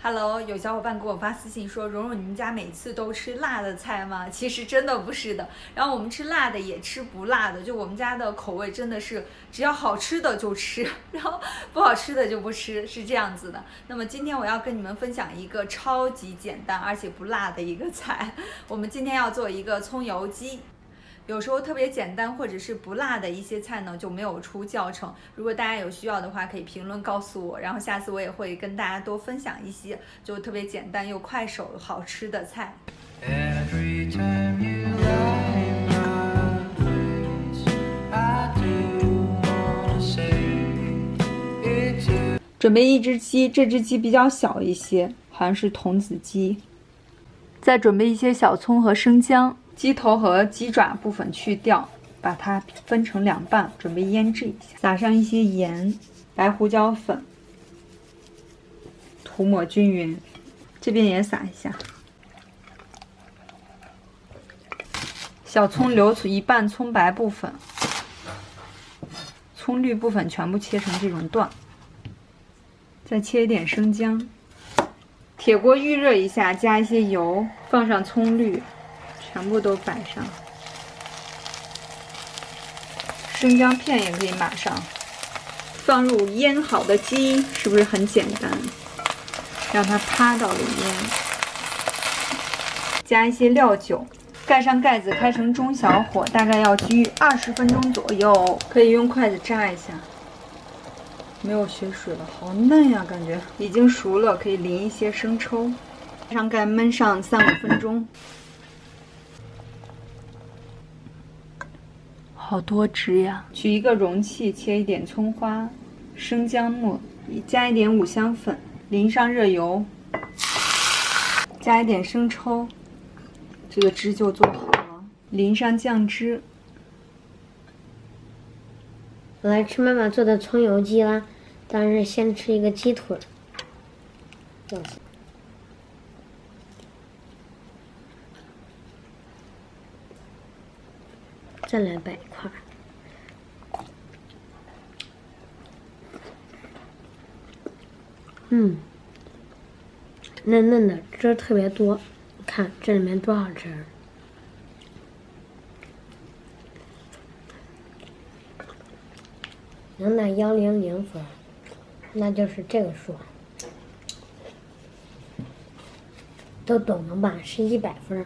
Hello，有小伙伴给我发私信说，蓉蓉，你们家每次都吃辣的菜吗？其实真的不是的。然后我们吃辣的也吃不辣的，就我们家的口味真的是只要好吃的就吃，然后不好吃的就不吃，是这样子的。那么今天我要跟你们分享一个超级简单而且不辣的一个菜，我们今天要做一个葱油鸡。有时候特别简单或者是不辣的一些菜呢，就没有出教程。如果大家有需要的话，可以评论告诉我，然后下次我也会跟大家多分享一些就特别简单又快手好吃的菜。准备一只鸡，这只鸡比较小一些，好像是童子鸡。再准备一些小葱和生姜。鸡头和鸡爪部分去掉，把它分成2半，准备腌制一下。撒上一些盐、白胡椒粉，涂抹均匀。这边也撒一下。小葱留出一半葱白部分，葱绿部分全部切成这种段。再切一点生姜。铁锅预热一下，加一些油，放上葱绿。全部都摆上，生姜片也可以码上，放入腌好的鸡，是不是很简单？让它趴到里面，加一些料酒，盖上盖子，开成中小火，大概要居20分钟左右。可以用筷子扎一下，没有血水了，好嫩呀，感觉已经熟了，可以淋一些生抽，盖上盖焖上3-5分钟。好多汁呀！取一个容器，切一点葱花、生姜末，加一点五香粉，淋上热油，加一点生抽，这个汁就做好了。淋上酱汁。我来吃妈妈做的葱油鸡啦，当然是先吃一个鸡腿。再来摆一块。嫩嫩的，汁特别多，看这里面多少汁儿。能拿100分，那就是这个数。都懂了吧？是100分。